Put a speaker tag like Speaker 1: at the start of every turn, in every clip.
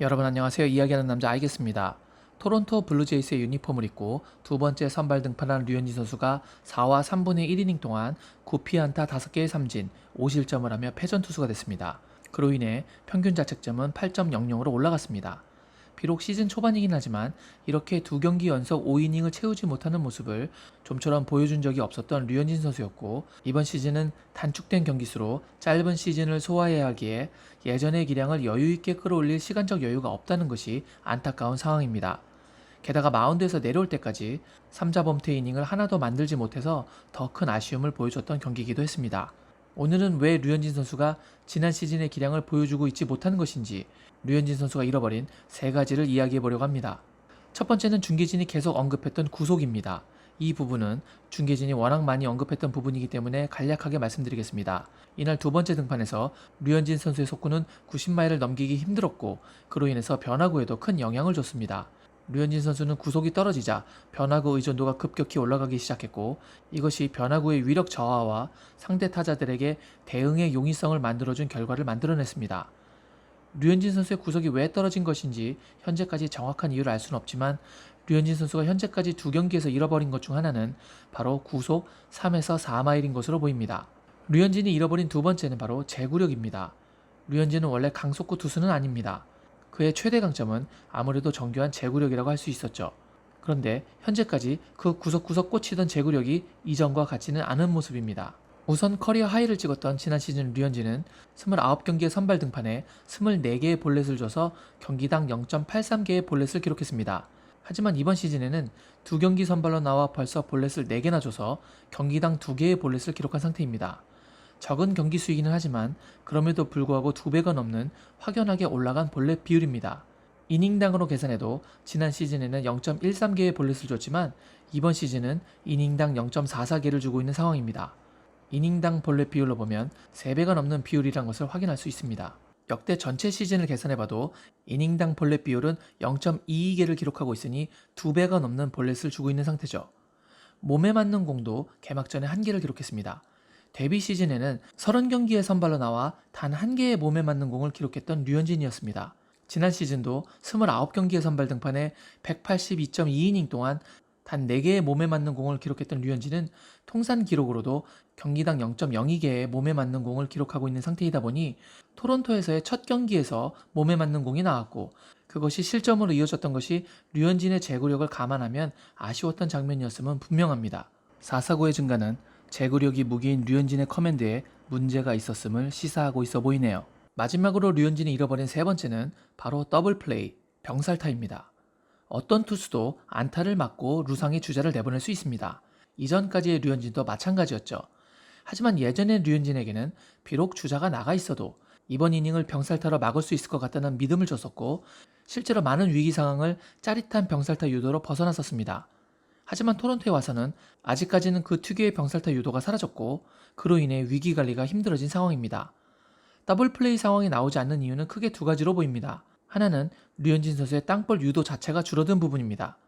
Speaker 1: 여러분 안녕하세요. 이야기하는 남자 알겠습니다. 토론토 블루제이스의 유니폼을 입고 두 번째 선발 등판한 류현진 선수가 4와 3분의 1이닝 동안 9피안타 5개의 삼진, 5실점을 하며 패전 투수가 됐습니다. 그로 인해 평균 자책점은 8.00으로 올라갔습니다. 비록 시즌 초반이긴 하지만 이렇게 두 경기 연속 5이닝을 채우지 못하는 모습을 좀처럼 보여준 적이 없었던 류현진 선수였고, 이번 시즌은 단축된 경기수로 짧은 시즌을 소화해야 하기에 예전의 기량을 여유있게 끌어올릴 시간적 여유가 없다는 것이 안타까운 상황입니다. 게다가 마운드에서 내려올 때까지 3자 범퇴 이닝을 하나도 만들지 못해서 더 큰 아쉬움을 보여줬던 경기이기도 했습니다. 오늘은 왜 류현진 선수가 지난 시즌의 기량을 보여주고 있지 못하는 것인지, 류현진 선수가 잃어버린 세 가지를 이야기해 보려고 합니다. 첫 번째는 중계진이 계속 언급했던 구속입니다. 이 부분은 중계진이 워낙 많이 언급했던 부분이기 때문에 간략하게 말씀드리겠습니다. 이날 두 번째 등판에서 류현진 선수의 속구는 90마일을 넘기기 힘들었고, 그로 인해서 변화구에도 큰 영향을 줬습니다. 류현진 선수는 구속이 떨어지자 변화구 의존도가 급격히 올라가기 시작했고, 이것이 변화구의 위력 저하와 상대 타자들에게 대응의 용이성을 만들어준 결과를 만들어냈습니다. 류현진 선수의 구속이 왜 떨어진 것인지 현재까지 정확한 이유를 알 수는 없지만, 류현진 선수가 현재까지 두 경기에서 잃어버린 것 중 하나는 바로 구속 3에서 4마일인 것으로 보입니다. 류현진이 잃어버린 두 번째는 바로 제구력입니다. 류현진은 원래 강속구 투수는 아닙니다. 그의 최대 강점은 아무래도 정교한 제구력이라고 할 수 있었죠. 그런데 현재까지 그 구석구석 꽂히던 제구력이 이전과 같지는 않은 모습입니다. 우선 커리어 하이를 찍었던 지난 시즌 류현진은 29경기의 선발 등판에 24개의 볼넷을 줘서 경기당 0.83개의 볼넷을 기록했습니다. 하지만 이번 시즌에는 두 경기 선발로 나와 벌써 볼넷을 4개나 줘서 경기당 2개의 볼넷을 기록한 상태입니다. 적은 경기 수이기는 하지만 그럼에도 불구하고 2배가 넘는 확연하게 올라간 볼넷 비율입니다. 이닝당으로 계산해도 지난 시즌에는 0.13개의 볼넷을 줬지만 이번 시즌은 이닝당 0.44개를 주고 있는 상황입니다. 이닝당 볼넷 비율로 보면 3배가 넘는 비율이란 것을 확인할 수 있습니다. 역대 전체 시즌을 계산해봐도 이닝당 볼넷 비율은 0.22개를 기록하고 있으니 2배가 넘는 볼넷을 주고 있는 상태죠. 몸에 맞는 공도 개막전에 1개를 기록했습니다. 데뷔 시즌에는 30경기에 선발로 나와 단 1개의 몸에 맞는 공을 기록했던 류현진이었습니다. 지난 시즌도 29경기에 선발 등판해 182.2이닝 동안 단 4개의 몸에 맞는 공을 기록했던 류현진은 통산 기록으로도 경기당 0.02개의 몸에 맞는 공을 기록하고 있는 상태이다 보니 토론토에서의 첫 경기에서 몸에 맞는 공이 나왔고, 그것이 실점으로 이어졌던 것이 류현진의 제구력을 감안하면 아쉬웠던 장면이었음은 분명합니다. 4사구의 증가는 제구력이 무기인 류현진의 커맨드에 문제가 있었음을 시사하고 있어 보이네요. 마지막으로 류현진이 잃어버린 세 번째는 바로 더블 플레이, 병살타입니다. 어떤 투수도 안타를 맞고 루상의 주자를 내보낼 수 있습니다. 이전까지의 류현진도 마찬가지였죠. 하지만 예전의 류현진에게는 비록 주자가 나가 있어도 이번 이닝을 병살타로 막을 수 있을 것 같다는 믿음을 줬었고, 실제로 많은 위기 상황을 짜릿한 병살타 유도로 벗어났었습니다. 하지만 토론토에 와서는 아직까지는 그 특유의 병살타 유도가 사라졌고, 그로 인해 위기 관리가 힘들어진 상황입니다. 더블 플레이 상황이 나오지 않는 이유는 크게 두 가지로 보입니다. 하나는 류현진 선수의 땅볼 유도 자체가 줄어든 부분입니다.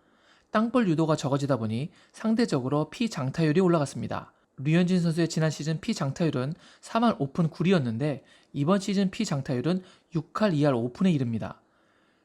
Speaker 1: 땅볼 유도가 적어지다 보니 상대적으로 피장타율이 올라갔습니다. 류현진 선수의 지난 시즌 피장타율은 3할 5푼 9리였는데 이번 시즌 피장타율은 6할 2할 5푼에 이릅니다.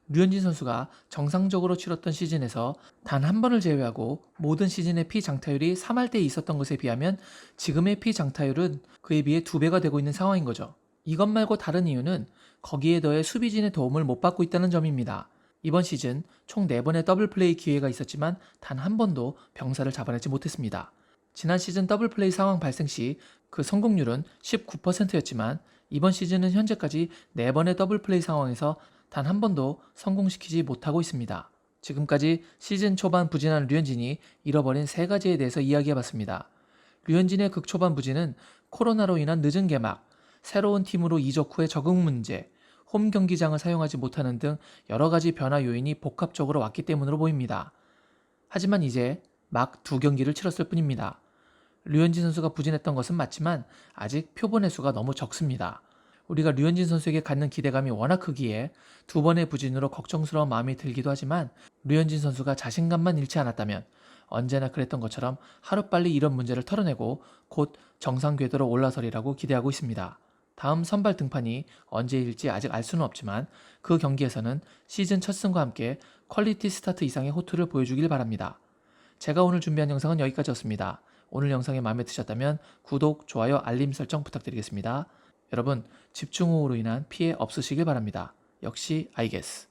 Speaker 1: 류현진 선수가 정상적으로 치렀던 시즌에서 단 한 번을 제외하고 모든 시즌의 피장타율이 3할대에 있었던 것에 비하면 지금의 피장타율은 그에 비해 2배가 되고 있는 상황인 거죠. 이것 말고 다른 이유는 거기에 더해 수비진의 도움을 못 받고 있다는 점입니다. 이번 시즌 총 4번의 더블 플레이 기회가 있었지만 단 한 번도 병사를 잡아내지 못했습니다. 지난 시즌 더블 플레이 상황 발생 시 그 성공률은 19%였지만 이번 시즌은 현재까지 4번의 더블 플레이 상황에서 단 한 번도 성공시키지 못하고 있습니다. 지금까지 시즌 초반 부진한 류현진이 잃어버린 세 가지에 대해서 이야기해봤습니다. 류현진의 극초반 부진은 코로나로 인한 늦은 개막, 새로운 팀으로 이적 후의 적응 문제, 홈 경기장을 사용하지 못하는 등 여러 가지 변화 요인이 복합적으로 왔기 때문으로 보입니다. 하지만 이제 막 2경기를 치렀을 뿐입니다. 류현진 선수가 부진했던 것은 맞지만 아직 표본의 수가 너무 적습니다. 우리가 류현진 선수에게 갖는 기대감이 워낙 크기에 2번의 부진으로 걱정스러운 마음이 들기도 하지만, 류현진 선수가 자신감만 잃지 않았다면 언제나 그랬던 것처럼 하루빨리 이런 문제를 털어내고 곧 정상 궤도로 올라서리라고 기대하고 있습니다. 다음 선발 등판이 언제일지 아직 알 수는 없지만 그 경기에서는 시즌 첫 승과 함께 퀄리티 스타트 이상의 호투를 보여주길 바랍니다. 제가 오늘 준비한 영상은 여기까지였습니다. 오늘 영상이 마음에 드셨다면 구독, 좋아요, 알림 설정 부탁드리겠습니다. 여러분, 집중호우로 인한 피해 없으시길 바랍니다. 역시 아이게스.